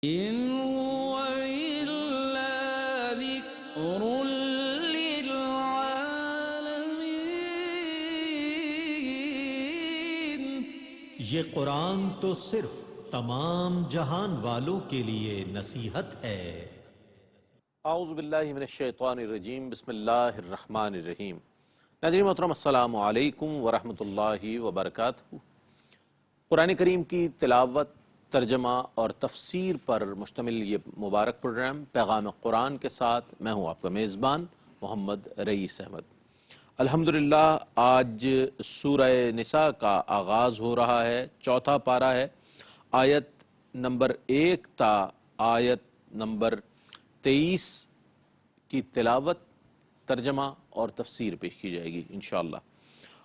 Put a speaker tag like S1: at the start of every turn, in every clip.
S1: إن هو إلا ذكر للعالمين.
S2: یہ قرآن تو صرف تمام جہان والوں کے لیے نصیحت ہے۔
S3: اعوذ باللہ من الشیطان الرجیم، بسم اللہ الرحمن الرحیم۔ ناظرین محترم، السلام علیکم ورحمۃ اللہ وبرکاتہ۔ قرآن کریم کی تلاوت، ترجمہ اور تفسیر پر مشتمل یہ مبارک پروگرام پیغام قرآن کے ساتھ میں ہوں آپ کا میزبان محمد رئیس احمد۔ الحمدللہ آج سورہ نساء کا آغاز ہو رہا ہے، چوتھا پارہ ہے، آیت نمبر 1 تا آیت نمبر 23 کی تلاوت، ترجمہ اور تفسیر پیش کی جائے گی انشاءاللہ۔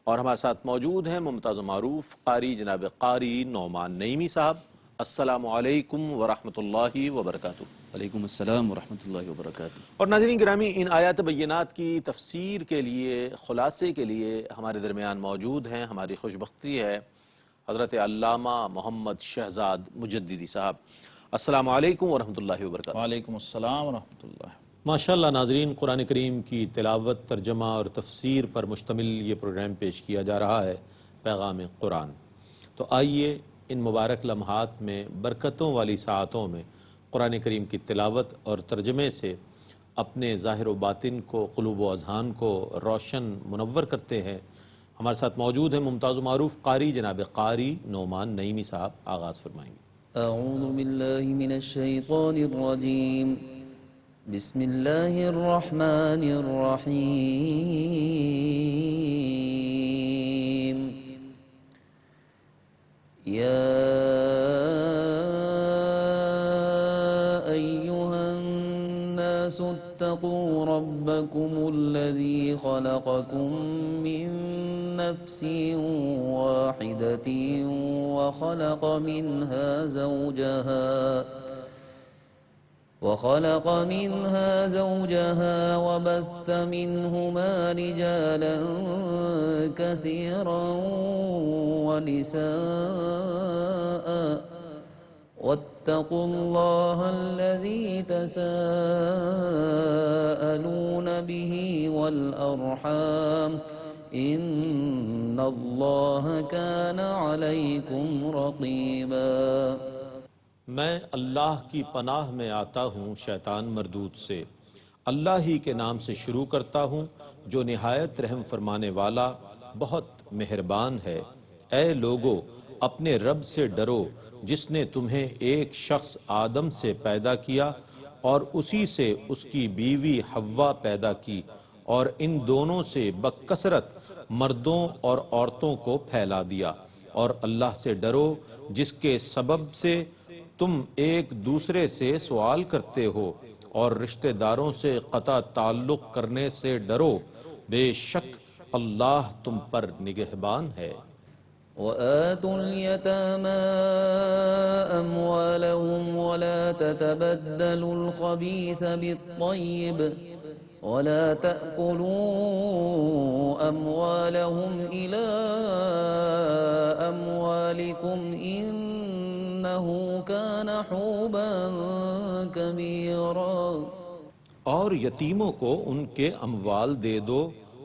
S3: اور ہمارے ساتھ موجود ہیں ممتاز و معروف قاری جناب قاری نعمان نعیمی صاحب۔ السلام علیکم ورحمۃ اللہ وبرکاتہ۔
S4: وعلیکم السلام ورحمۃ اللہ وبرکاتہ۔
S3: اور ناظرین گرامی، ان آیات بینات کی تفسیر کے لیے، خلاصے کے لیے ہمارے درمیان موجود ہیں، ہماری خوشبختی ہے، حضرت علامہ محمد شہزاد مجددی صاحب۔ السلام علیکم ورحمۃ اللہ وبرکاتہ۔
S5: وعلیکم السلام ورحمۃ اللہ۔
S2: ماشاءاللہ ناظرین، قرآن کریم کی تلاوت، ترجمہ اور تفسیر پر مشتمل یہ پروگرام پیش کیا جا رہا ہے، پیغام قرآن۔ تو آئیے ان مبارک لمحات میں، برکتوں والی ساعتوں میں قرآن کریم کی تلاوت اور ترجمے سے اپنے ظاہر و باطن کو، قلوب و اذہان کو روشن منور کرتے ہیں۔ ہمارے ساتھ موجود ہیں ممتاز و معروف قاری جناب قاری نعمان نعیمی صاحب، آغاز فرمائیں گے۔
S4: اعوذ باللہ من الشیطان الرجیم، بسم اللہ الرحمن الرحیم۔ یا ایہا الناس اتقوا ربکم الذی خلقکم من نفس واحدة وخلق منها زوجها وبث منهما رجالا كثيرا ونساء واتقوا الله الذي تساءلون به والأرحام ان اللہ کان علیکم رقیبا۔
S2: میں اللہ کی پناہ میں آتا ہوں شیطان مردود سے۔ اللہ ہی کے نام سے شروع کرتا ہوں جو نہایت رحم فرمانے والا، بہت مہربان ہے۔ اے لوگو، اپنے رب سے ڈرو جس نے تمہیں ایک شخص آدم سے پیدا کیا اور اسی سے اس کی بیوی حوا پیدا کی، اور ان دونوں سے بکثرت مردوں اور عورتوں کو پھیلا دیا۔ اور اللہ سے ڈرو جس کے سبب سے تم ایک دوسرے سے سوال کرتے ہو، اور رشتہ داروں سے قطع تعلق کرنے سے ڈرو، بے شک اللہ تم پر نگہبان ہے۔
S4: وآتوا اليتامى أموالهم ولا تتبدلوا الخبيث بالطيب ولا تأكلوا أموالهم إلى أموالكم إنه كان حوبا كبيرا۔
S2: اور یتیموں کو ان کے اموال دے دو،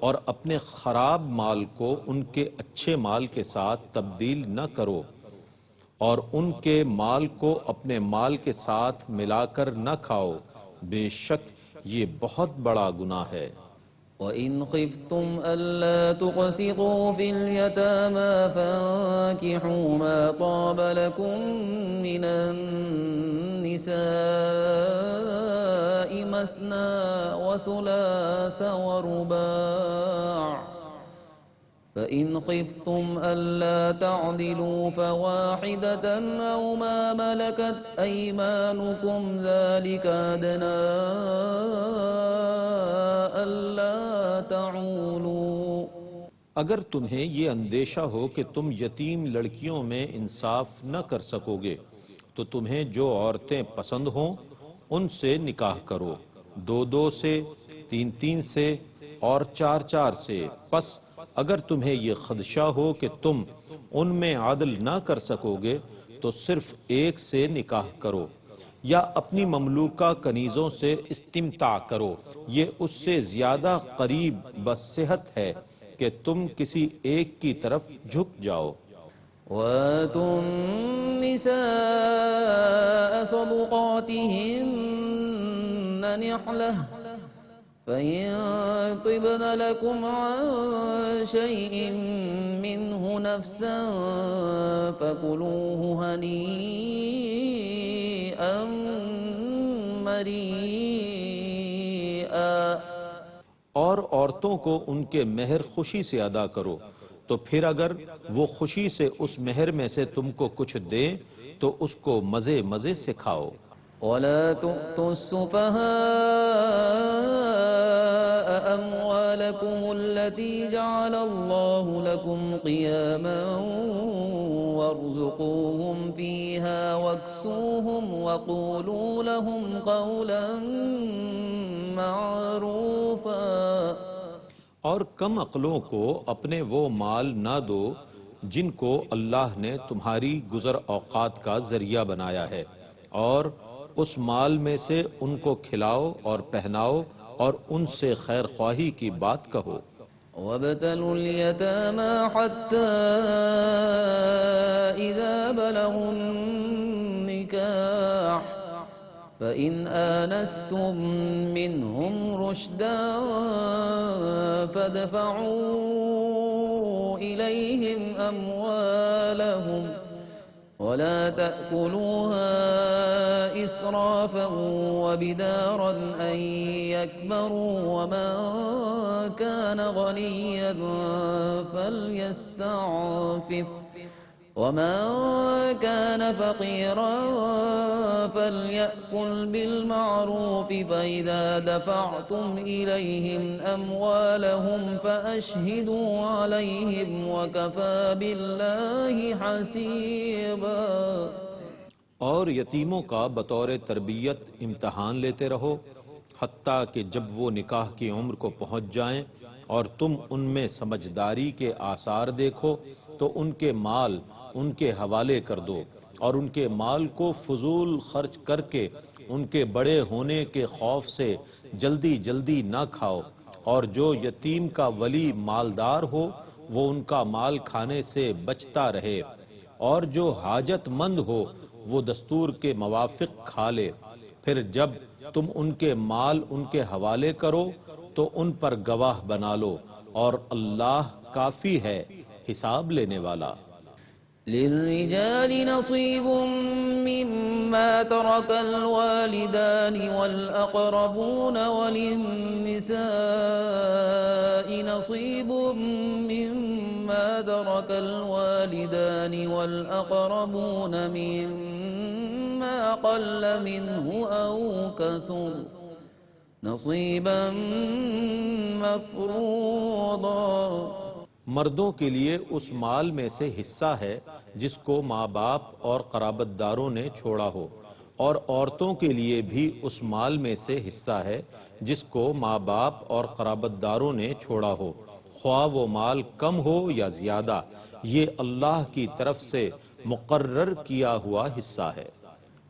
S2: اور اپنے خراب مال کو ان کے اچھے مال کے ساتھ تبدیل نہ کرو، اور ان کے مال کو اپنے مال کے ساتھ ملا کر نہ کھاؤ، بے شک یہ بہت بڑا گناہ ہے۔
S4: وَإِنْ خِفْتُمْ أَلَّا تُقْسِطُوا فِي الْيَتَامَى فَانكِحُوا مَا طَابَ لَكُم مِّنَ النِّسَاءِ مَثْنَىٰ وَثُلَاثَ وَرُبَاعَ ۖ فَإِنْ خِفْتُمْ أَلَّا تَعْدِلُوا فَوَاحِدَةً أَوْ مَا مَلَكَتْ أَيْمَانُكُمْ ذَلِكَ أَدْنَىٰ أَلَّا تعولوا۔
S2: اگر تمہیں یہ اندیشہ ہو کہ تم یتیم لڑکیوں میں انصاف نہ کر سکو گے تو تمہیں جو عورتیں پسند ہوں ان سے نکاح کرو، 2 سے، 3 سے اور 4 سے۔ پس اگر تمہیں یہ خدشہ ہو کہ تم ان میں عدل نہ کر سکو گے تو صرف ایک سے نکاح کرو، یا اپنی مملوکہ کنیزوں سے استمتاع کرو، یہ اس سے زیادہ قریب بصحت ہے کہ تم کسی ایک کی طرف جھک جاؤ۔
S4: وآتوا النساء صدقاتهن نحلة فإن طبن لكم عن شيء منه نفسا فكلوه هنيئا مريئا۔
S2: اور عورتوں کو ان کے مہر خوشی سے ادا کرو، تو پھر اگر وہ خوشی سے اس مہر میں سے تم کو کچھ دیں تو اس کو مزے مزے سے کھاؤ۔
S4: ولا تؤتوا السفهاء أموالكم التي جعل الله لكم قياما وارزقوهم فيها واكسوهم وقولوا لهم قولا معروفا۔
S2: اور کم عقلوں کو اپنے وہ مال نہ دو جن کو اللہ نے تمہاری گزر اوقات کا ذریعہ بنایا ہے، اور اس مال میں سے ان کو کھلاؤ اور پہناؤ اور ان سے خیر خواہی کی بات کہو۔
S4: وابتلوا اليتامى حتى إذا بلغوا النكاح فإن آنستم منهم رشدا فادفعوا إليهم أموالهم ولا تأكلوها إسرافا وبدارا أن يكبروا ومن كان غنيا فليستعفف ومن كان فقيرا فليأكل بالمعروف فإذا دفعتم إليهم أموالهم فأشهدوا عليهم وكفى بالله حسيبا۔
S2: اور یتیموں کا بطور تربیت امتحان لیتے رہو حتیٰ کہ جب وہ نکاح کی عمر کو پہنچ جائیں اور تم ان میں سمجھداری کے آثار دیکھو تو ان کے مال ان کے حوالے کر دو، اور ان کے مال کو فضول خرچ کر کے ان کے بڑے ہونے کے خوف سے جلدی جلدی نہ کھاؤ، اور جو یتیم کا ولی مالدار ہو وہ ان کا مال کھانے سے بچتا رہے، اور جو حاجت مند ہو وہ دستور کے موافق کھا لے۔ پھر جب تم ان کے مال ان کے حوالے کرو تو ان پر گواہ بنا لو، اور اللہ کافی ہے حساب لینے والا۔
S4: للرجال نصيب مما ترك الوالدان والأقربون وللنساء نصيب مما ترك الوالدان والأقربون مما قل منه أو كثر نصيبا مفروضا۔
S2: مردوں کے لیے اس مال میں سے حصہ ہے جس کو ماں باپ اور قرابت داروں نے چھوڑا ہو، اور عورتوں کے لیے بھی اس مال میں سے حصہ ہے جس کو ماں باپ اور قرابت داروں نے چھوڑا ہو، خواہ وہ مال کم ہو یا زیادہ، یہ اللہ کی طرف سے مقرر کیا ہوا حصہ ہے۔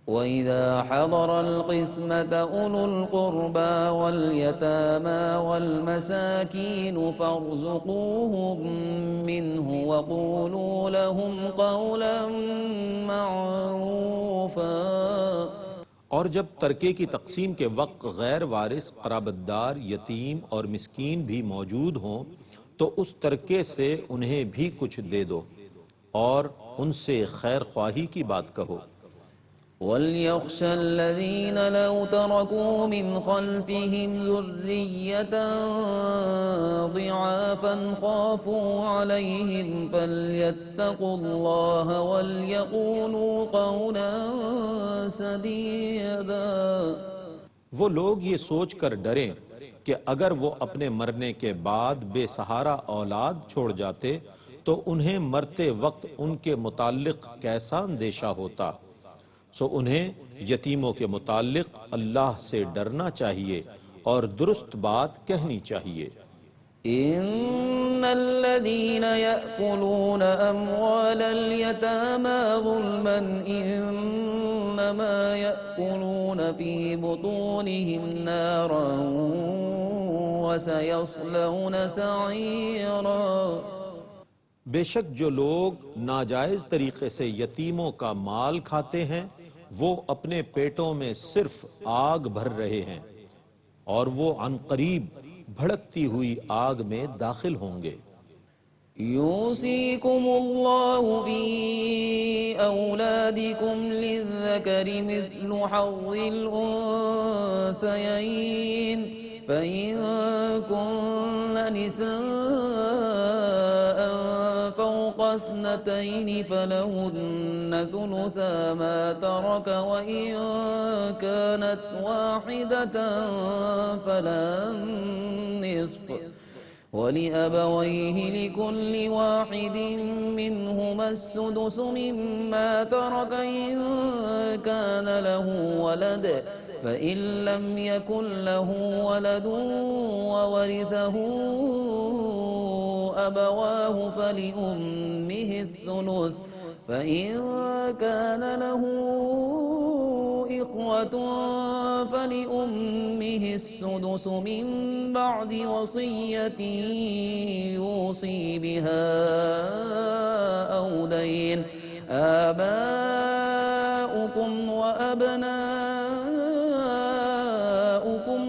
S4: وَإِذَا حَضَرَ الْقِسْمَةَ أُولُو الْقُرْبَى وَالْيَتَامَى وَالْمَسَاكِينُ فَارْزُقُوهُم مِّنْهُ وَقُولُوا لَهُمْ قَوْلًا مَّعْرُوفًا۔
S2: اور جب ترکے کی تقسیم کے وقت غیر وارث قرابتدار، یتیم اور مسکین بھی موجود ہوں تو اس ترکے سے انہیں بھی کچھ دے دو اور ان سے خیر خواہی کی بات کہو۔
S4: وَلْيَخْشَ الَّذِينَ لَوْ تَرَكُوا مِنْ خَلْفِهِمْ ذُرِّيَّةً ضِعَافًا خَافُوا عَلَيْهِمْ فَلْيَتَّقُوا اللَّهَ وَلْيَقُولُوا قَوْلًا سَدِيدًا۔
S2: وہ لوگ یہ سوچ کر ڈریں کہ اگر وہ اپنے مرنے کے بعد بے سہارا اولاد چھوڑ جاتے تو انہیں مرتے وقت ان کے متعلق کیسا اندیشہ ہوتا، سو انہیں یتیموں کے متعلق اللہ سے ڈرنا چاہیے اور درست بات کہنی چاہیے۔
S4: إن الذين يأكلون أموال اليتامى ظلما إنما يأكلون في بطونهم نارا وسيصلون سعيرا.
S2: بے شک جو لوگ ناجائز طریقے سے یتیموں کا مال کھاتے ہیں وہ اپنے پیٹوں میں صرف آگ بھر رہے ہیں اور وہ عنقریب بھڑکتی ہوئی آگ میں داخل ہوں گے.
S4: يوصيكم الله في أولادكم للذكر مثل حظ الأنثيين فإن كن نساء فوق اثنتين فلهن ثلثا ما ترك وإن كانت واحدة فلها النصف ولأبويه لكل واحد منهما السدس مما ترك إن كان له ولد فإن لم يكن له ولد وورثه أبواه فلأمه الثلث فإن كان له إخوة فلأمه السدس من بعد وصية يوصي بها أو دين. آباؤكم وأبناؤكم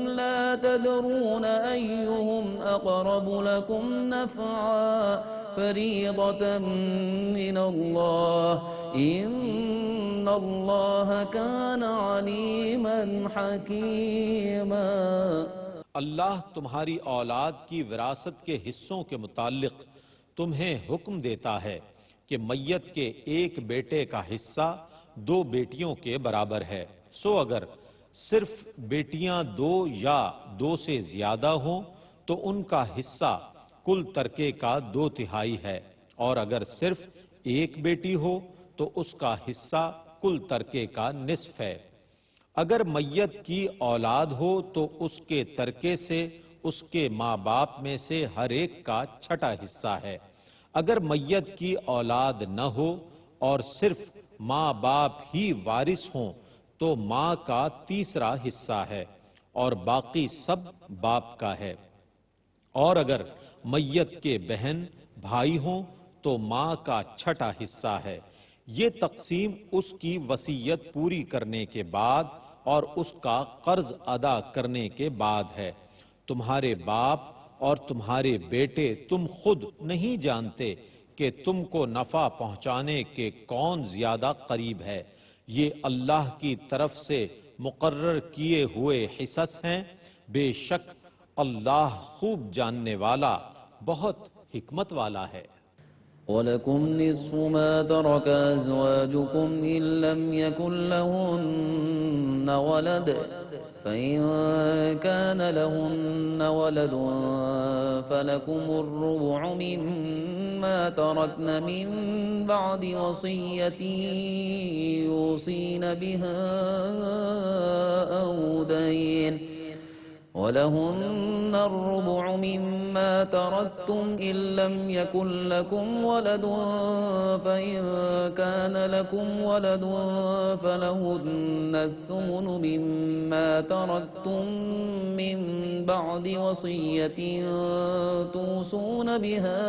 S4: لا تدرون أيهم أقرب لكم نفعا فريضة من الله إن الله كان عليما حكيما.
S2: اللہ تمہاری اولاد کی وراثت کے حصوں کے متعلق تمہیں حکم دیتا ہے کہ میت کے ایک بیٹے کا حصہ 2 بیٹیوں کے برابر ہے. سو اگر صرف بیٹیاں 2 یا 2 سے زیادہ ہوں تو ان کا حصہ کل ترکے کا 2/3 ہے، اور اگر صرف ایک بیٹی ہو تو اس کا حصہ کل ترکے کا نصف ہے. اگر میت کی اولاد ہو تو اس کے ترکے سے اس کے ماں باپ میں سے ہر ایک کا 6واں حصہ ہے. اگر میت کی اولاد نہ ہو اور صرف ماں باپ ہی وارث ہوں تو ماں کا 3واں حصہ ہے اور باقی سب باپ کا ہے. اور اگر میت کے بہن بھائی ہوں تو ماں کا 6واں حصہ ہے. یہ تقسیم اس کی وصیت پوری کرنے کے بعد اور اس کا قرض ادا کرنے کے بعد ہے. تمہارے باپ اور تمہارے بیٹے تم خود نہیں جانتے کہ تم کو نفع پہنچانے کے کون زیادہ قریب ہے. یہ اللہ کی طرف سے مقرر کیے ہوئے حصص ہیں. بے شک اللہ خوب جاننے والا بہت حکمت والا ہے.
S4: وَلَكُمْ نِصْفُ مَا تَرَكَ أَزْوَاجُكُمْ إِن لَّمْ يَكُن لَّهُنَّ وَلَدٌ فَإِن كَانَ لَهُنَّ وَلَدٌ فَلَكُمُ الرُّبُعُ مِمَّا تَرَكْنَ مِن بَعْدِ وَصِيَّةٍ يُوصِينَ بِهَا أَوْ دَيْنٍ وَلَهُنَّ الرُّبُعُ مِمَّا تَرَكْتُمْ إِن لَّمْ يَكُن لَّكُمْ وَلَدٌ فَإِن كَانَ لَكُمْ وَلَدٌ فَلَهُنَّ الثُّمُنُ مِمَّا تَرَكْتُم مِّن بَعْدِ وَصِيَّةٍ تُوصُونَ بِهَا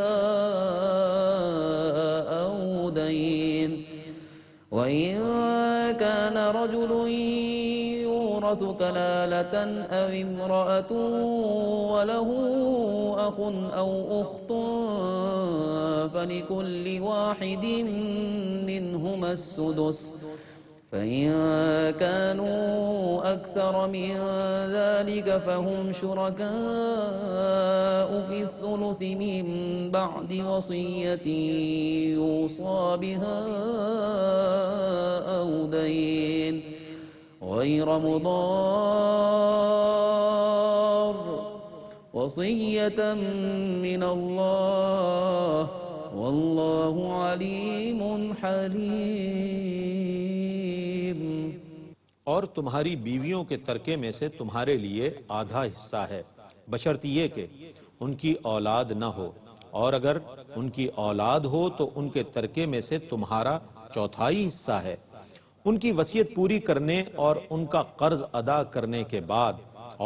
S4: أَوْ دَيْنٍ. وَإِن كَانَ رَجُلٌ يورث كلالة أو امرأة وله أخ أو أخت فلكل واحد منهما السدس فإن كانوا أكثر من ذلك فهم شركاء في الثلث من بعد وصية يوصى بها أو دين غير مضار وصية من الله والله عليم حليم.
S2: اور تمہاری بیویوں کے ترکے میں سے تمہارے لیے آدھا حصہ ہے، بشرط یہ کہ ان کی اولاد نہ ہو، اور اگر ان کی اولاد ہو تو ان کے ترکے میں سے تمہارا چوتھائی حصہ ہے۔ ان کی وصیت پوری کرنے اور ان کا قرض ادا کرنے کے بعد،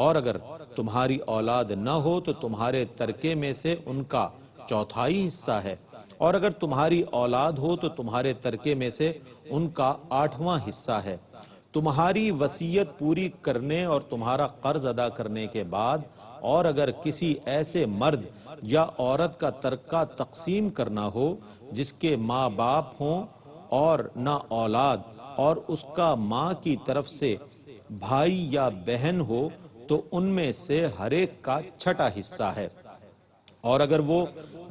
S2: اور اگر تمہاری اولاد نہ ہو تو تمہارے ترکے میں سے ان کا چوتھائی حصہ ہے، اور اگر تمہاری اولاد ہو تو تمہارے ترکے میں سے ان کا 8واں حصہ ہے۔ تمہاری وصیت پوری کرنے اور تمہارا قرض ادا کرنے کے بعد، اور اگر کسی ایسے مرد یا عورت کا ترکہ تقسیم کرنا ہو جس کے ماں باپ ہوں اور نہ اولاد، اور اس کا ماں کی طرف سے بھائی یا بہن ہو، تو ان میں سے ہر ایک کا چھٹا حصہ ہے، اور اگر وہ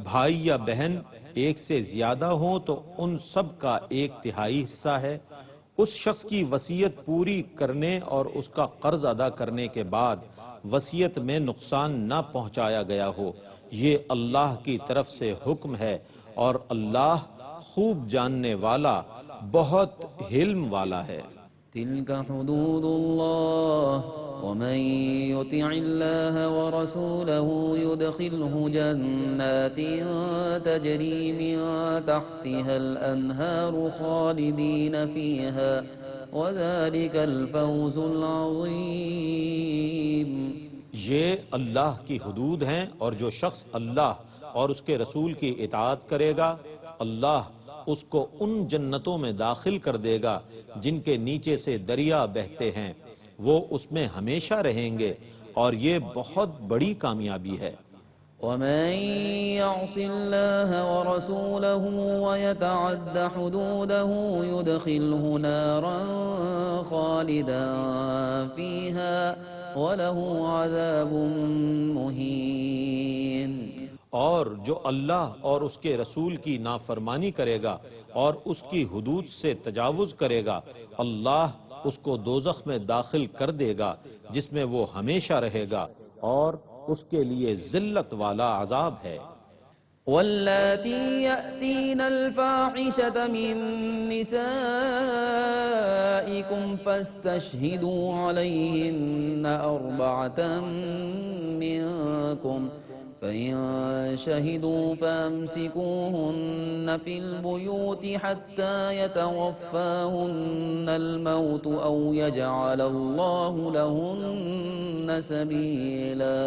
S2: بھائی یا بہن ایک سے زیادہ ہوں تو ان سب کا 1/3 حصہ ہے۔ اس شخص کی وصیت پوری کرنے اور اس کا قرض ادا کرنے کے بعد وصیت میں نقصان نہ پہنچایا گیا ہو، یہ اللہ کی طرف سے حکم ہے، اور اللہ خوب جاننے والا، بہت حلم والا ہے۔
S4: تلك حدود الله ومن يطع الله ورسوله يدخله جنات تجري من تحتها الأنهار خالدين فيها وذلك الفوز العظيم۔
S2: یہ اللہ کی حدود ہیں، اور جو شخص اللہ اور اس کے رسول کی اطاعت کرے گا، اللہ اس کو ان جنتوں میں داخل کر دے گا جن کے نیچے سے دریا بہتے ہیں، وہ اس میں ہمیشہ رہیں گے، اور یہ بہت بڑی کامیابی ہے۔
S4: ومن يعص الله ورسوله ويتعد حدوده يدخله نارا خالدا فيها وله عذاب مهين۔
S2: اور جو اللہ اور اس کے رسول کی نافرمانی کرے گا اور اس کی حدود سے تجاوز کرے گا، اللہ اس کو دوزخ میں داخل کر دے گا جس میں وہ ہمیشہ رہے گا، اور اس کے لیے ذلت والا عذاب ہے۔
S4: واللاتی یأتین الفاحشة من نسائکم فاستشہدوا علیہن 4 منکم فإن شهدوا فأمسكوهن في البيوت حتى يتوفاهن الموت أو يجعل الله لهن سبيلا۔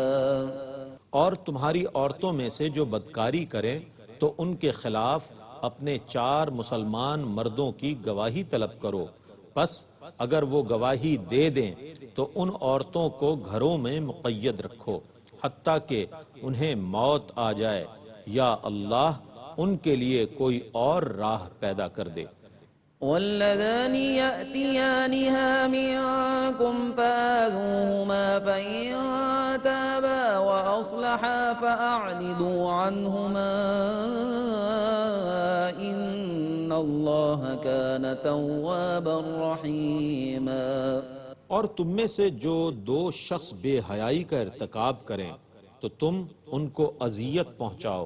S2: اور تمہاری عورتوں میں سے جو بدکاری کریں تو ان کے خلاف اپنے 4 مسلمان مردوں کی گواہی طلب کرو، پس اگر وہ گواہی دے دیں تو ان عورتوں کو گھروں میں مقید رکھو حتیٰ کہ انہیں موت آ جائے، یا اللہ ان کے لیے کوئی اور راہ پیدا کر دے۔
S4: واللذان يأتيانها منكم فآذوهما فإن تابا وأصلحا فأعرضوا عنهما إن الله كان توابا رحيما۔
S2: اور تم میں سے جو 2 شخص بے حیائی کا ارتکاب کریں تو تم ان کو اذیت پہنچاؤ،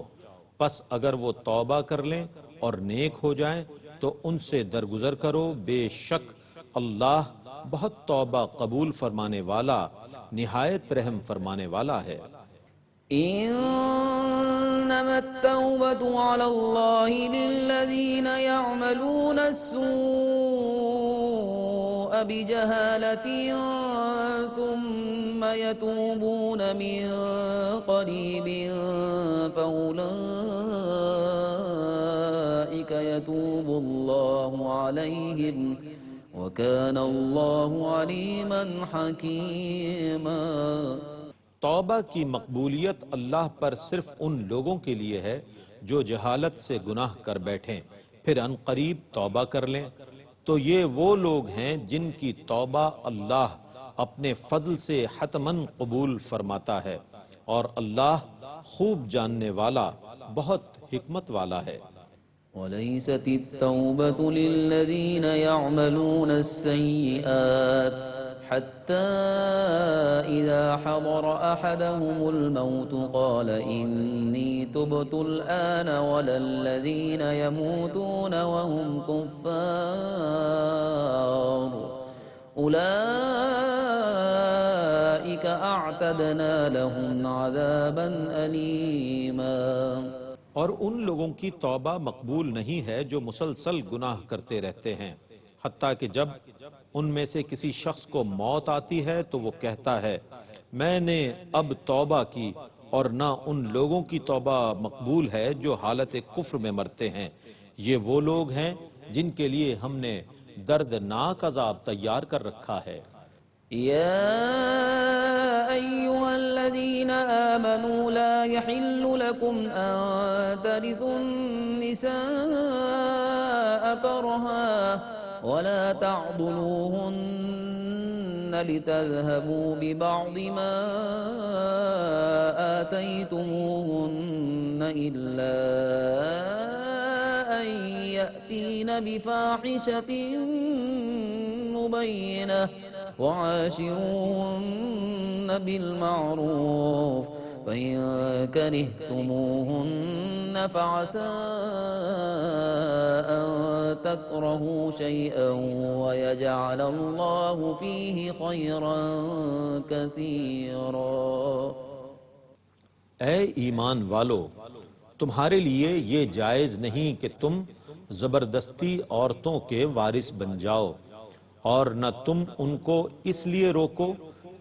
S2: پس اگر وہ توبہ کر لیں اور نیک ہو جائیں تو ان سے درگزر کرو، بے شک اللہ بہت توبہ قبول فرمانے والا، نہایت رحم فرمانے والا ہے۔
S4: انما التوبة على الله للذين يعملون السوء بجهالة ثم يتوبون من قريب فأولئك يتوب الله عليهم وكان الله عليما حكيما۔
S2: توبہ کی مقبولیت اللہ پر صرف ان لوگوں کے لیے ہے جو جہالت سے گناہ کر بیٹھیں پھر ان قریب توبہ کر لیں، تو یہ وہ لوگ ہیں جن کی توبہ اللہ اپنے فضل سے حتماً قبول فرماتا ہے، اور اللہ خوب جاننے والا، بہت حکمت والا ہے۔
S4: وَلَيْسَتِ التَّوْبَةُ لِلَّذِينَ يَعْمَلُونَ السَّيِّئَاتِ حَتَّى إِذَا حَضَرَ أَحَدَهُمُ الْمَوْتُ قَالَ إِنِّي تُبْتُ الْآنَ وَلَا الَّذِينَ يَمُوتُونَ وَهُمْ كُفَّارٌ أُولَئِكَ لأعتدنا لهم عذابا أليما۔
S2: اور ان لوگوں کی توبہ مقبول نہیں ہے جو مسلسل گناہ کرتے رہتے ہیں، حتیٰ کہ جب ان میں سے کسی شخص کو موت آتی ہے تو وہ کہتا ہے میں نے اب توبہ کی، اور نہ ان لوگوں کی توبہ مقبول ہے جو حالت کفر میں مرتے ہیں۔ یہ وہ لوگ ہیں جن کے لیے ہم نے دردناک عذاب تیار کر رکھا ہے۔
S4: يا أيها الذين آمنوا لا يحل لكم أن ترثوا النساء كرها ولا تعضلوهن لتذهبوا ببعض ما آتيتموهن إلا أن يأتين بفاحشة مبينة وعاشروهن بالمعروف فإن كرهتموهن فعسى أن تكرهوا شيئا ويجعل الله فيه خيرا كثيرا۔
S2: اے ایمان والو، تمہارے لیے یہ جائز نہیں کہ تم زبردستی عورتوں کے وارث بن جاؤ، اور نہ تم ان کو اس لیے روکو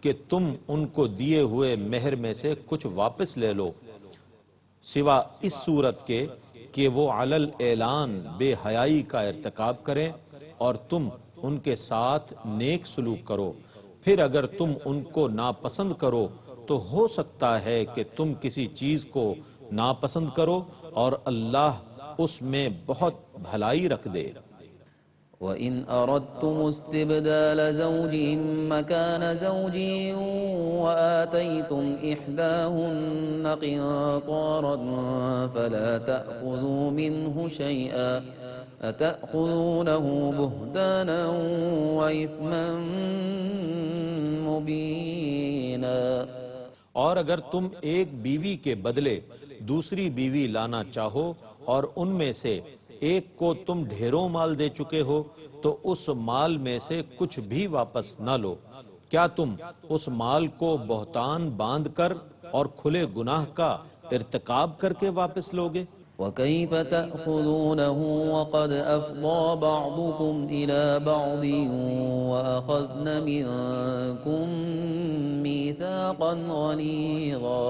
S2: کہ تم ان کو دیے ہوئے مہر میں سے کچھ واپس لے لو، سوا اس صورت کے کہ وہ علی الاعلان بے حیائی کا ارتکاب کریں اور تم ان کے ساتھ نیک سلوک کرو۔ پھر اگر تم ان کو ناپسند کرو تو ہو سکتا ہے کہ تم کسی چیز کو ناپسند کرو اور اللہ اس میں بہت بھلائی رکھ دے۔
S4: وَإِنْ أَرَدْتُمُ اسْتِبْدَالَ زَوْجٍ مَّكَانَ زَوْجٍ وَآتَيْتُمْ إِحْدَاهُنَّ قِنطَارًا فَلَا تَأْخُذُوا مِنْهُ شَيْئًا أَتَأْخُذُونَهُ بُهْتَانًا وَإِثْمًا مُّبِينًا۔
S2: اور اگر تم ایک بیوی کے بدلے دوسری بیوی لانا چاہو اور ان میں سے ایک کو تم ڈھیروں مال دے چکے ہو تو اس مال میں سے کچھ بھی واپس نہ لو۔ کیا تم اس مال کو بہتان باندھ کر اور کھلے گناہ کا ارتکاب کر کے واپس لوگے؟
S4: وَكَيْفَ تَأْخُذُونَهُ وَقَدْ أَفْضَىٰ بَعْضُكُمْ إِلَىٰ بَعْضٍ وَأَخَذْنَ مِنكُم مِّيثَاقًا غَلِيظًا۔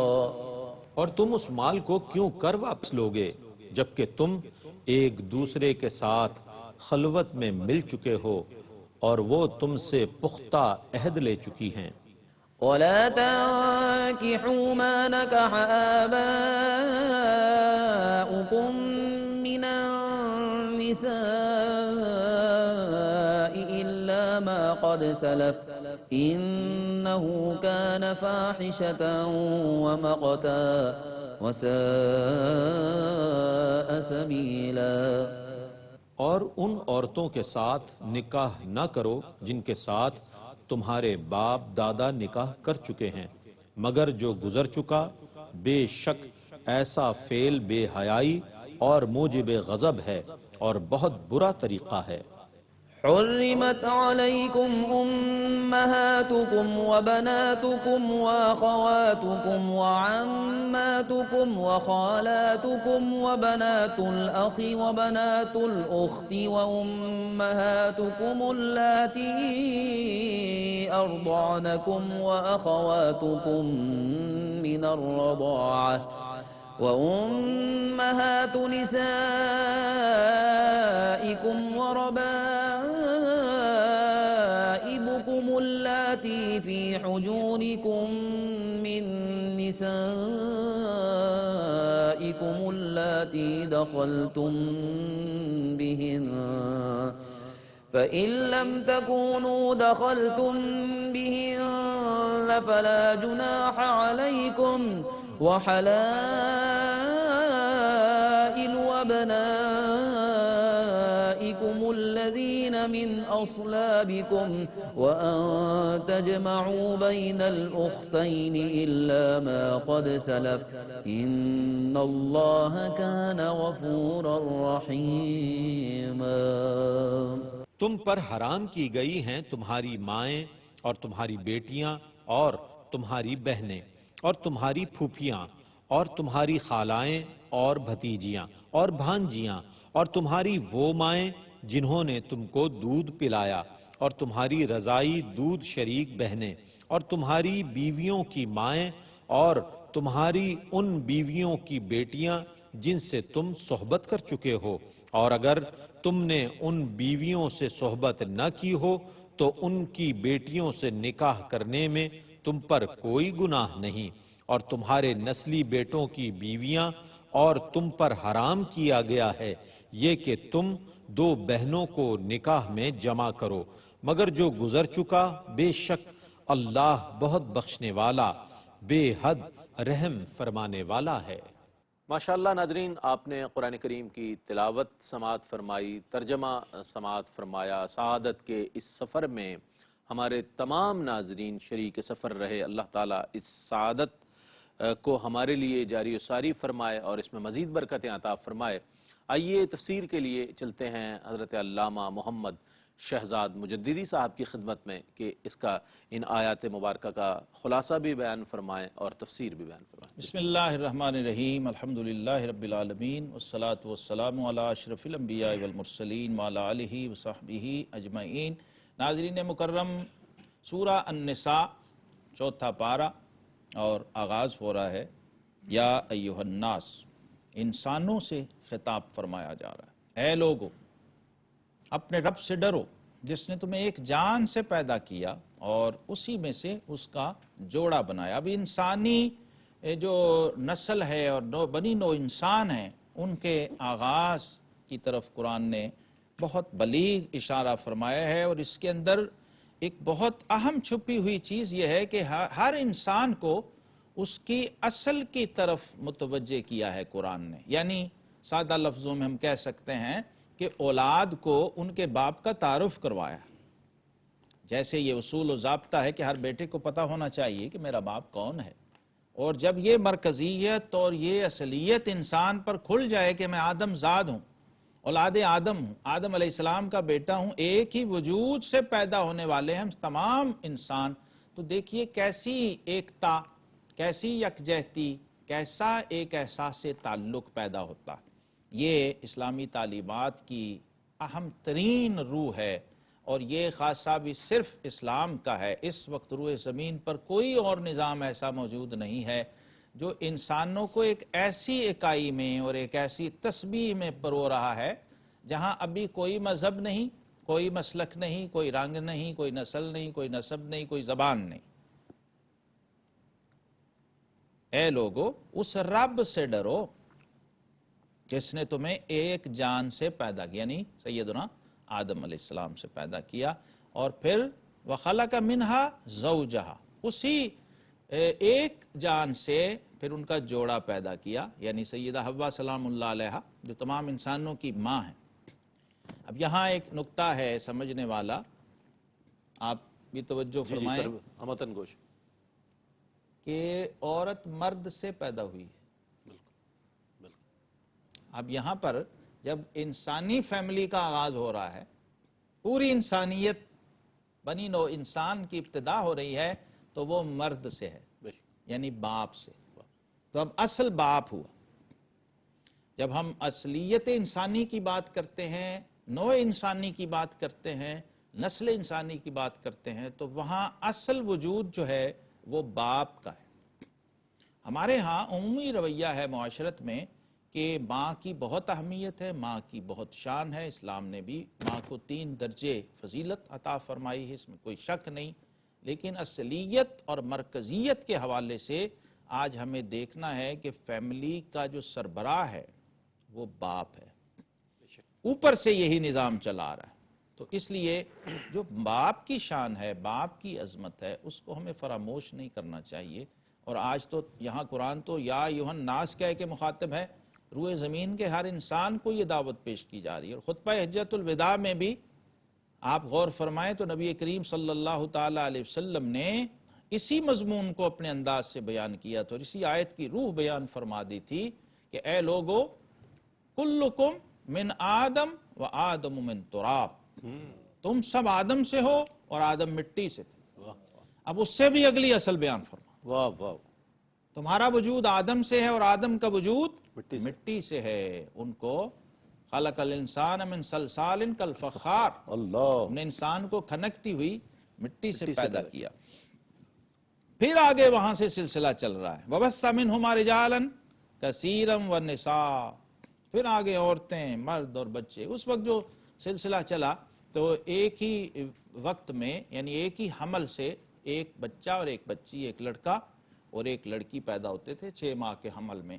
S2: اور تم اس مال کو کیوں کر واپس لوگے جبکہ تم ایک دوسرے کے ساتھ خلوت میں مل چکے ہو اور وہ تم سے پختہ عہد لے چکی ہیں۔
S4: وَلَا تَنكِحُوا مَا نَكَحَ آبَاؤُكُم مِّنَ النِّسَاءِ إِلَّا مَا قَدْ سَلَفَ إِنَّهُ كَانَ فَاحِشَةً وَمَقْتًا وَسَاءَ سَبِيلًا۔
S2: اور ان عورتوں کے ساتھ نکاح نہ کرو جن کے ساتھ تمہارے باپ دادا نکاح کر چکے ہیں، مگر جو گزر چکا، بے شک ایسا فعل بے حیائی اور موجب غضب ہے اور بہت برا طریقہ ہے۔
S4: حرمت عليكم أمهاتكم وبناتكم وأخواتكم وعماتكم وخالاتكم وبنات الأخ وبنات الأخت وأمهاتكم اللاتي أرضعنكم وأخواتكم من الرضاعة وأمهات نسائكم وربائبكم اللاتي في حجوركم من نسائكم اللاتي دخلتم بهن فإن لم تكونوا دخلتم بهن فلا جناح عليكم وحلائل أبنائكم الذين من أصلابكم وأن تجمعوا بين الأختين إلا ما قد سلف إن الله كان غفورا رحيما۔
S2: تم پر حرام کی گئی ہیں تمہاری مائیں اور تمہاری بیٹیاں اور تمہاری بہنیں اور تمہاری پھوپھیاں اور تمہاری خالائیں اور بھتیجیاں اور بھانجیاں اور تمہاری وہ مائیں جنہوں نے تم کو دودھ پلایا اور تمہاری رضائی دودھ شریک بہنیں اور تمہاری بیویوں کی مائیں اور تمہاری ان بیویوں کی بیٹیاں جن سے تم صحبت کر چکے ہو، اور اگر تم نے ان بیویوں سے صحبت نہ کی ہو تو ان کی بیٹیوں سے نکاح کرنے میں تم پر کوئی گناہ نہیں، اور تمہارے نسلی بیٹوں کی بیویاں اور تم پر حرام کیا گیا ہے یہ کہ تم دو بہنوں کو نکاح میں جمع کرو، مگر جو گزر چکا بے شک اللہ بہت بخشنے والا بے حد رحم فرمانے والا ہے۔
S3: ماشاءاللہ ناظرین، آپ نے قرآن کریم کی تلاوت سماعت فرمائی، ترجمہ سماعت فرمایا۔ سعادت کے اس سفر میں ہمارے تمام ناظرین شریک سفر رہے۔ اللہ تعالیٰ اس سعادت کو ہمارے لیے جاری و ساری فرمائے اور اس میں مزید برکتیں عطا فرمائے۔ آئیے تفسیر کے لیے چلتے ہیں حضرت علامہ محمد شہزاد مجددی صاحب کی خدمت میں کہ اس کا ان آیات مبارکہ کا خلاصہ بھی بیان فرمائیں اور تفسیر بھی بیان فرمائیں۔
S5: بسم اللہ الرحمن الرحیم، الحمدللہ رب العالمین، والصلاة والسلام علی اشرف الانبیاء والمرسلین وعلی آلہ وصحبہ اجمعین۔ ناظرین مکرم، سورہ النساء چوتھا پارہ اور آغاز ہو رہا ہے یا ایہا الناس، انسانوں سے خطاب فرمایا جا رہا ہے۔ اے لوگو، اپنے رب سے ڈرو جس نے تمہیں ایک جان سے پیدا کیا اور اسی میں سے اس کا جوڑا بنایا۔ اب انسانی جو نسل ہے اور بنی نوع انسان ہیں، ان کے آغاز کی طرف قرآن نے بہت بلیغ اشارہ فرمایا ہے، اور اس کے اندر ایک بہت اہم چھپی ہوئی چیز یہ ہے کہ ہر انسان کو اس کی اصل کی طرف متوجہ کیا ہے قرآن نے۔ یعنی سادہ لفظوں میں ہم کہہ سکتے ہیں کہ اولاد کو ان کے باپ کا تعارف کروایا۔ جیسے یہ اصول و ضابطہ ہے کہ ہر بیٹے کو پتہ ہونا چاہیے کہ میرا باپ کون ہے، اور جب یہ مرکزیت اور یہ اصلیت انسان پر کھل جائے کہ میں آدم زاد ہوں، اولاد آدم ہوں، آدم علیہ السلام کا بیٹا ہوں، ایک ہی وجود سے پیدا ہونے والے ہیں ہم تمام انسان، تو دیکھیے کیسی ایکتا، کیسی یکجہتی، کیسا ایک احساس تعلق پیدا ہوتا۔ یہ اسلامی تعلیمات کی اہم ترین روح ہے، اور یہ خاصہ بھی صرف اسلام کا ہے۔ اس وقت روئے زمین پر کوئی اور نظام ایسا موجود نہیں ہے جو انسانوں کو ایک ایسی اکائی میں اور ایک ایسی تسبیح میں پرو رہا ہے جہاں ابھی کوئی مذہب نہیں، کوئی مسلک نہیں، کوئی رنگ نہیں، کوئی نسل نہیں، کوئی نسب نہیں، کوئی زبان نہیں۔ اے لوگو، اس رب سے ڈرو جس نے تمہیں ایک جان سے پیدا کیا، یعنی سیدنا آدم علیہ السلام سے پیدا کیا، اور پھر وَخَلَقَ مِنْهَا زَوْجَهَا، اسی ایک جان سے پھر ان کا جوڑا پیدا کیا، یعنی سیدہ حوا سلام اللہ علیہا جو تمام انسانوں کی ماں ہیں۔ اب یہاں ایک نکتہ ہے سمجھنے والا، آپ بھی توجہ فرمائیں
S3: امتن گوش
S5: کہ عورت مرد سے پیدا ہوئی ہے۔ اب یہاں پر جب انسانی فیملی کا آغاز ہو رہا ہے، پوری انسانیت بنی نوع انسان کی ابتدا ہو رہی ہے، تو وہ مرد سے ہے، یعنی باپ سے۔ تو اب اصل باپ ہوا۔ جب ہم اصلیت انسانی کی بات کرتے ہیں، نوع انسانی کی بات کرتے ہیں، نسل انسانی کی بات کرتے ہیں، تو وہاں اصل وجود جو ہے وہ باپ کا ہے۔ ہمارے ہاں عمومی رویہ ہے معاشرت میں کہ ماں کی بہت اہمیت ہے، ماں کی بہت شان ہے، اسلام نے بھی ماں کو 3 درجے فضیلت عطا فرمائی ہے، اس میں کوئی شک نہیں، لیکن اصلیت اور مرکزیت کے حوالے سے آج ہمیں دیکھنا ہے کہ فیملی کا جو سربراہ ہے وہ باپ ہے، اوپر سے یہی نظام چلا رہا ہے۔ تو اس لیے جو باپ کی شان ہے، باپ کی عظمت ہے، اس کو ہمیں فراموش نہیں کرنا چاہیے۔ اور آج تو یہاں قرآن تو یا ایھا الناس کہہ کے مخاطب ہے، روئے زمین کے ہر انسان کو یہ دعوت پیش کی جا رہی ہے۔ اور خطبہ حجۃ الوداع میں بھی آپ غور فرمائیں تو نبی کریم صلی اللہ تعالی علیہ وسلم نے اسی مضمون کو اپنے انداز سے بیان کیا تھا، اور اسی آیت کی روح بیان فرما دی تھی کہ اے لوگو، کلکم من آدم و آدم من تراب، تم سب آدم سے ہو اور آدم مٹی سے تھے۔ اب اس سے بھی اگلی اصل بیان فرما،
S3: واہ واہ.
S5: تمہارا وجود آدم سے ہے اور آدم کا وجود مٹی سے ہے. ان کو خلق الانسان من صلصال کالفخار،
S3: اللہ.
S5: ہم نے انسان کو کھنکتی ہوئی مٹی سے پیدا کیا. پھر آگے وہاں سے سلسلہ چل رہا ہے. وَبَثَّ مِنْهُمَا رِجَالًا كَثِيرًا وَالنِّسَاءَ، پھر آگے عورتیں، مرد اور بچے. اس وقت جو سلسلہ چلا تو ایک ہی وقت میں، یعنی ایک ہی حمل سے ایک بچہ اور ایک بچی، ایک لڑکا اور ایک لڑکی پیدا ہوتے تھے 6 ماہ کے حمل میں،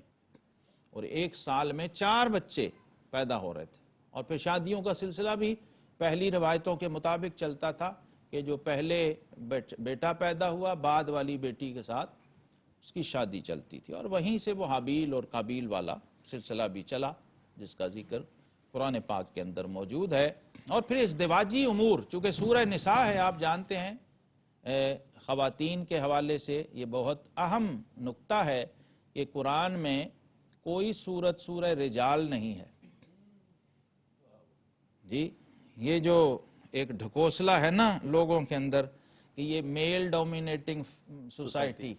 S5: اور ایک سال میں 4 بچے پیدا ہو رہے تھے. اور پھر شادیوں کا سلسلہ بھی پہلی روایتوں کے مطابق چلتا تھا کہ جو پہلے بیٹا پیدا ہوا، بعد والی بیٹی کے ساتھ اس کی شادی چلتی تھی، اور وہیں سے وہ حابیل اور قابیل والا سلسلہ بھی چلا جس کا ذکر قرآن پاک کے اندر موجود ہے. اور پھر ازدواجی امور، چونکہ سورہ نساء ہے، آپ جانتے ہیں خواتین کے حوالے سے یہ بہت اہم نقطہ ہے کہ قرآن میں کوئی سورت سورہ رجال نہیں ہے. جی یہ جو ایک ڈھکوسلا ہے نا لوگوں کے اندر کہ یہ میل ڈومینیٹنگ سوسائٹی،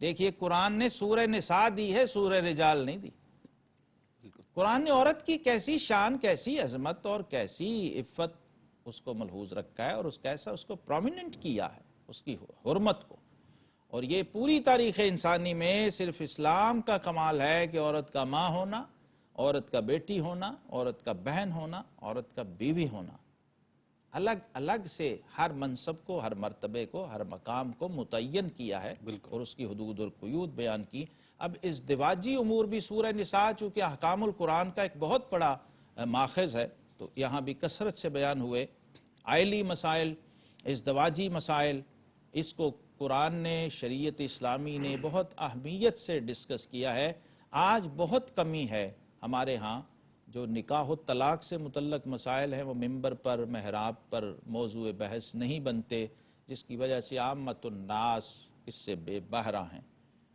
S5: دیکھیے قرآن نے سورہ نساء دی ہے، سورہ رجال نہیں دی. قرآن نے عورت کی کیسی شان، کیسی عظمت اور کیسی عفت اس کو ملحوظ رکھا ہے، اور کیسا اس کو پرومیننٹ کیا ہے، اس کی حرمت کو. اور یہ پوری تاریخ انسانی میں صرف اسلام کا کمال ہے کہ عورت کا ماں ہونا، عورت کا بیٹی ہونا، عورت کا بہن ہونا، عورت کا بیوی ہونا. الگ الگ سے ہر منصب کو، ہر مرتبے کو، ہر مقام کو متعین کیا ہے اور اس کی حدود اور قیود بیان کی. اب ازدواجی امور بھی سورہ نساء چونکہ احکام القرآن کا ایک بہت بڑا ماخذ ہے تو یہاں بھی کثرت سے بیان ہوئے. عائلی مسائل، ازدواجی مسائل، اس کو قرآن نے، شریعت اسلامی نے بہت اہمیت سے ڈسکس کیا ہے. آج بہت کمی ہے ہمارے ہاں جو نکاح و طلاق سے متعلق مسائل ہیں وہ ممبر پر، محراب پر موضوع بحث نہیں بنتے، جس کی وجہ سے عامت الناس اس سے بے بہرہ ہیں.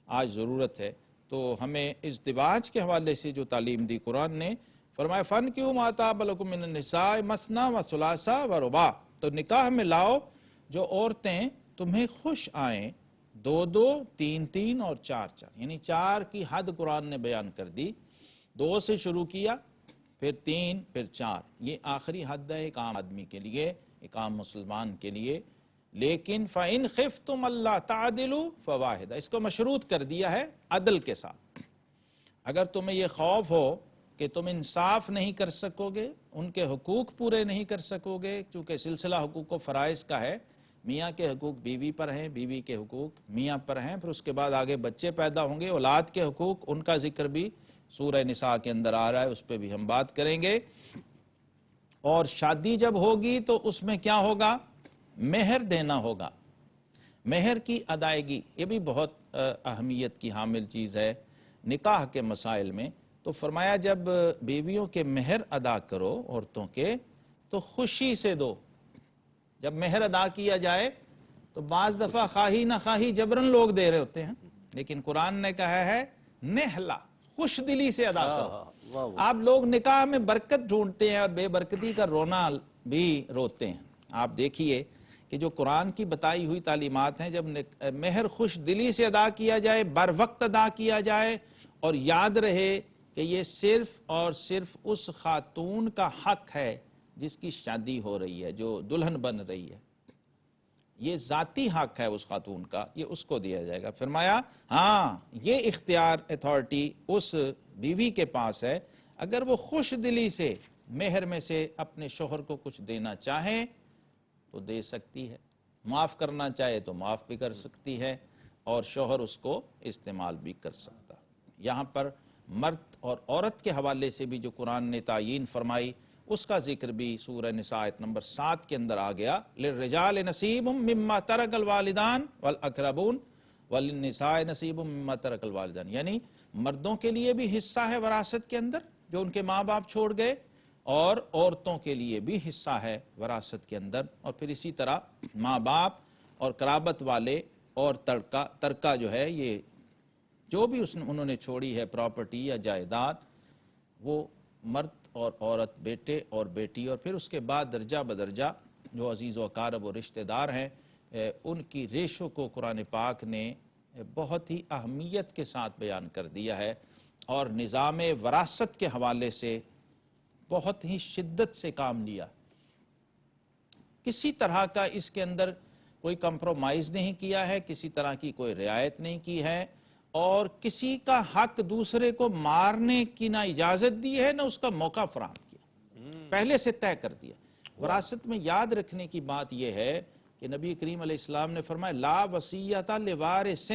S5: آج ضرورت ہے تو ہمیں ازدواج کے حوالے سے جو تعلیم دی قرآن نے، فرمایا فَانْكِحُوا مَا طَابَ لَكُم مِّنَ النِّسَاءِ مَثْنَىٰ وَثُلَاثَ وَرُبَاعَ، تو نکاح میں لاؤ جو عورتیں تمہیں خوش آئیں، 2 3 اور 4 یعنی 4 کی حد قرآن نے بیان کر دی. 2 سے شروع کیا، پھر 3، پھر 4. یہ آخری حد ہے ایک عام آدمی کے لیے، ایک عام مسلمان کے لیے. لیکن فَإِنْ خِفْتُمْ أَلَّا تَعْدِلُوا فَوَاحِدَةً، اس کو مشروط کر دیا ہے عدل کے ساتھ. اگر تمہیں یہ خوف ہو کہ تم انصاف نہیں کر سکو گے، ان کے حقوق پورے نہیں کر سکو گے، چونکہ سلسلہ حقوق و فرائض کا ہے، میاں کے حقوق بیوی پر ہیں، بیوی کے حقوق میاں پر ہیں، پھر اس کے بعد آگے بچے پیدا ہوں گے، اولاد کے حقوق، ان کا ذکر بھی سورہ نساء کے اندر آ رہا ہے، اس پہ بھی ہم بات کریں گے. اور شادی جب ہوگی تو اس میں کیا ہوگا؟ مہر دینا ہوگا. مہر کی ادائیگی یہ بھی بہت اہمیت کی حامل چیز ہے نکاح کے مسائل میں. تو فرمایا جب بیویوں کے مہر ادا کرو عورتوں کے تو خوشی سے دو. جب مہر ادا کیا جائے تو بعض دفعہ خواہی نہ خواہی جبرن لوگ دے رہے ہوتے ہیں، لیکن قرآن نے کہا ہے نہلا، خوش دلی سے ادا کرو. آپ لوگ نکاح میں برکت ڈھونڈتے ہیں اور بے برکتی کا رونا بھی روتے ہیں. آپ دیکھیے کہ جو قرآن کی بتائی ہوئی تعلیمات ہیں، جب مہر خوش دلی سے ادا کیا جائے، بر وقت ادا کیا جائے، اور یاد رہے کہ یہ صرف اور صرف اس خاتون کا حق ہے جس کی شادی ہو رہی ہے، جو دلہن بن رہی ہے. یہ ذاتی حق ہے اس خاتون کا، یہ اس کو دیا جائے گا. فرمایا ہاں یہ اختیار، اتھارٹی اس بیوی کے پاس ہے، اگر وہ خوش دلی سے مہر میں سے اپنے شوہر کو کچھ دینا چاہیں تو دے سکتی ہے، معاف کرنا چاہے تو معاف بھی کر سکتی ہے، اور شوہر اس کو استعمال بھی کر سکتا. یہاں پر مرد اور عورت کے حوالے سے بھی جو قرآن نے تعیین فرمائی اس کا ذکر بھی سورہ نساء آیت نمبر 7 کے اندر آ گیا. للرجال نصیب مما ترک الوالدان والاقربون وللنساء نصیب مما ترک الوالدان، یعنی مردوں کے لیے بھی حصہ ہے وراثت کے اندر جو ان کے ماں باپ چھوڑ گئے، اور عورتوں کے لیے بھی حصہ ہے وراثت کے اندر. اور پھر اسی طرح ماں باپ اور قرابت والے اور ترکہ جو ہے، یہ جو بھی انہوں نے چھوڑی ہے پراپرٹی یا جائیداد، وہ مرد اور عورت، بیٹے اور بیٹی، اور پھر اس کے بعد درجہ بدرجہ جو عزیز و اقارب و رشتہ دار ہیں ان کی ریشوں کو قرآن پاک نے بہت ہی اہمیت کے ساتھ بیان کر دیا ہے، اور نظام وراثت کے حوالے سے بہت ہی شدت سے کام لیا۔ کسی طرح کا اس کے اندر کوئی کمپرومائز نہیں کیا ہے، کسی طرح کی کوئی رعایت نہیں کی ہے، اور کسی کا حق دوسرے کو مارنے کی نہ اجازت دی ہے نہ اس کا موقع فراہم کیا، پہلے سے طے کر دیا۔ وراثت میں یاد رکھنے کی بات یہ ہے کہ نبی کریم علیہ السلام نے فرمایا لا وصیۃ لوارث۔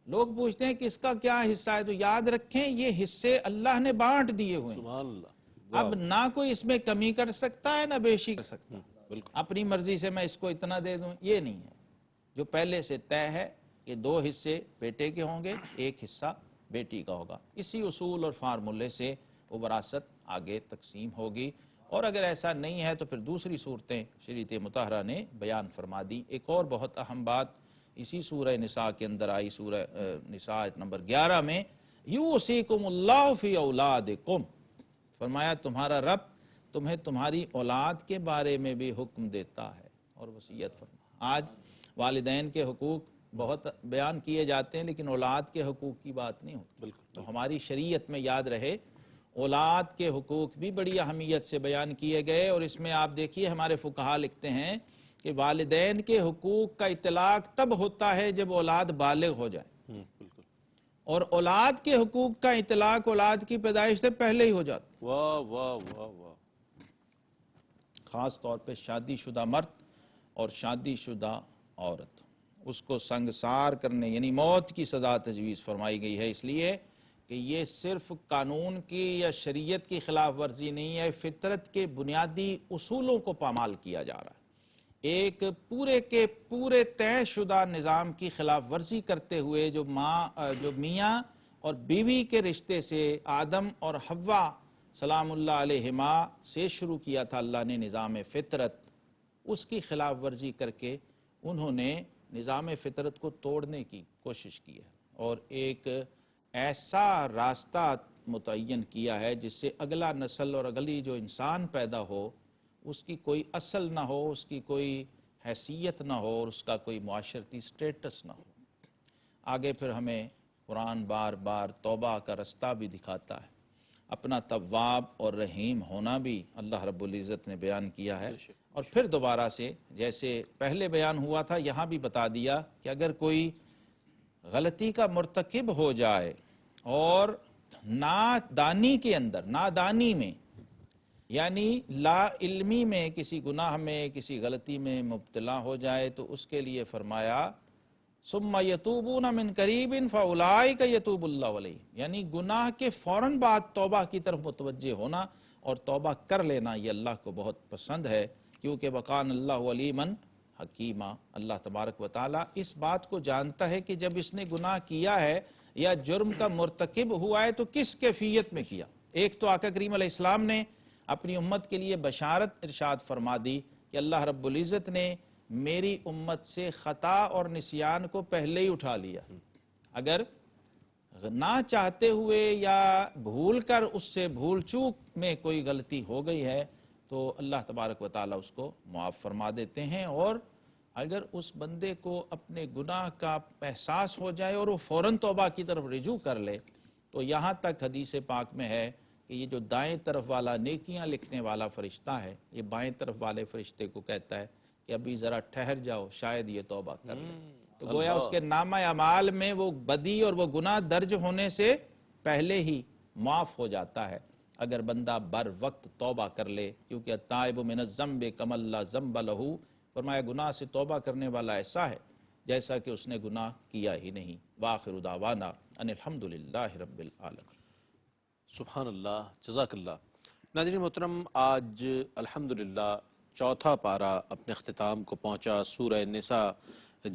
S5: لوگ پوچھتے ہیں کہ اس کا کیا حصہ ہے، تو یاد رکھیں یہ حصے اللہ نے بانٹ دیے ہوئے ہیں،
S3: سبحان اللہ۔
S5: اب نہ کوئی اس میں کمی کر سکتا ہے نہ بیشی کر سکتا، اپنی مرضی سے میں اس کو اتنا دے دوں، یہ نہیں ہے۔ جو پہلے سے طے ہے کہ 2 حصے بیٹے کے ہوں گے، 1 حصہ بیٹی کا ہوگا، اسی اصول اور فارمولے سے وہ وراثت آگے تقسیم ہوگی۔ اور اگر ایسا نہیں ہے تو پھر دوسری صورتیں شریعت مطہرہ نے بیان فرما دی۔ ایک اور بہت اہم بات اسی سورہ نساء کے اندر آئی، سورہ نساء نمبر 11 میں، یوصیکم اللہ فی اولادکم، فرمایا تمہارا رب تمہیں تمہاری اولاد کے بارے میں بھی حکم دیتا ہے اور وصیت فرما۔ آج والدین کے حقوق بہت بیان کیے جاتے ہیں لیکن اولاد کے حقوق کی بات نہیں ہوتی، تو ہماری شریعت میں یاد رہے اولاد کے حقوق بھی بڑی اہمیت سے بیان کیے گئے، اور اس میں آپ دیکھیے ہمارے فقہا لکھتے ہیں کہ والدین کے حقوق کا اطلاق تب ہوتا ہے جب اولاد بالغ ہو جائے، اور اولاد کے حقوق کا اطلاق اولاد کی پیدائش سے پہلے ہی ہو جاتا،
S3: واہ واہ واہ واہ۔
S5: خاص طور پہ شادی شدہ مرد اور شادی شدہ عورت، اس کو سنگسار کرنے یعنی موت کی سزا تجویز فرمائی گئی ہے، اس لیے کہ یہ صرف قانون کی یا شریعت کی خلاف ورزی نہیں ہے، فطرت کے بنیادی اصولوں کو پامال کیا جا رہا ہے۔ ایک پورے کے پورے طے شدہ نظام کی خلاف ورزی کرتے ہوئے جو میاں اور بیوی کے رشتے سے آدم اور حوا سلام اللہ علیہما سے شروع کیا تھا اللہ نے نظام فطرت، اس کی خلاف ورزی کر کے انہوں نے نظام فطرت کو توڑنے کی کوشش کی ہے، اور ایک ایسا راستہ متعین کیا ہے جس سے اگلا نسل اور اگلی جو انسان پیدا ہو اس کی کوئی اصل نہ ہو، اس کی کوئی حیثیت نہ ہو، اور اس کا کوئی معاشرتی سٹیٹس نہ ہو۔ آگے پھر ہمیں قرآن بار بار توبہ کا رستہ بھی دکھاتا ہے، اپنا تواب اور رحیم ہونا بھی اللہ رب العزت نے بیان کیا ہے، اور پھر دوبارہ سے جیسے پہلے بیان ہوا تھا یہاں بھی بتا دیا کہ اگر کوئی غلطی کا مرتکب ہو جائے اور نادانی کے اندر، نادانی میں یعنی لا علمی میں کسی گناہ میں کسی غلطی میں مبتلا ہو جائے تو اس کے لیے فرمایا ثم یتوبون من قریب فاولئک یتوب اللہ علیہ، یعنی گناہ کے فوراً بعد توبہ کی طرف متوجہ ہونا اور توبہ کر لینا، یہ اللہ کو بہت پسند ہے، کیونکہ وقان اللہ علیما حکیما، اللہ تبارک و تعالی اس بات کو جانتا ہے کہ جب اس نے گناہ کیا ہے یا جرم کا مرتکب ہوا ہے تو کس کیفیت میں کیا۔ ایک تو آقا کریم علیہ السلام نے اپنی امت کے لیے بشارت ارشاد فرما دی کہ اللہ رب العزت نے میری امت سے خطا اور نسیان کو پہلے ہی اٹھا لیا، اگر نہ چاہتے ہوئے یا بھول کر اس سے بھول چوک میں کوئی غلطی ہو گئی ہے تو اللہ تبارک و تعالی اس کو معاف فرما دیتے ہیں، اور اگر اس بندے کو اپنے گناہ کا احساس ہو جائے اور وہ فوراً توبہ کی طرف رجوع کر لے تو یہاں تک حدیث پاک میں ہے کہ یہ جو دائیں طرف والا نیکیاں لکھنے والا فرشتہ ہے یہ بائیں طرف والے فرشتے کو کہتا ہے کہ ابھی ذرا ٹھہر جاؤ، شاید یہ توبہ کر لے، تو گویا اس کے نامہ اعمال میں وہ بدی اور وہ گناہ درج ہونے سے پہلے ہی معاف ہو جاتا ہے اگر بندہ بر وقت توبہ کر لے، کیونکہ التائب من الذنب کمن لا ذنب لہ، فرمایا گناہ سے توبہ کرنے والا ایسا ہے جیسا کہ اس نے گناہ کیا ہی نہیں۔ وآخر دعوانا ان الحمدللہ رب العالمین۔
S3: سبحان اللہ، جزاک اللہ۔ ناظرین محترم، آج الحمدللہ چوتھا پارہ اپنے اختتام کو پہنچا، سورہ نساء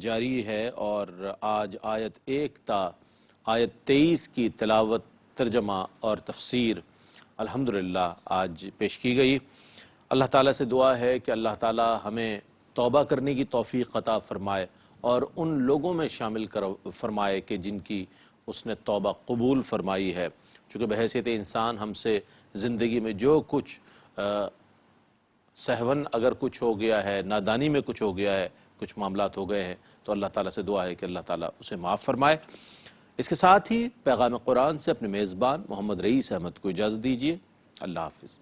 S3: جاری ہے اور آج آیت 1 تا آیت 23 کی تلاوت، ترجمہ اور تفسیر الحمدللہ آج پیش کی گئی۔ اللہ تعالیٰ سے دعا ہے کہ اللہ تعالیٰ ہمیں توبہ کرنے کی توفیق عطا فرمائے اور ان لوگوں میں شامل فرمائے کہ جن کی اس نے توبہ قبول فرمائی ہے، چونکہ بحیثیت انسان ہم سے زندگی میں جو کچھ سہون اگر کچھ ہو گیا ہے، نادانی میں کچھ ہو گیا ہے، کچھ معاملات ہو گئے ہیں تو اللہ تعالیٰ سے دعا ہے کہ اللہ تعالیٰ اسے معاف فرمائے۔ اس کے ساتھ ہی پیغام قرآن سے اپنے میزبان محمد رئیس احمد کو اجازت دیجیے۔ اللہ حافظ۔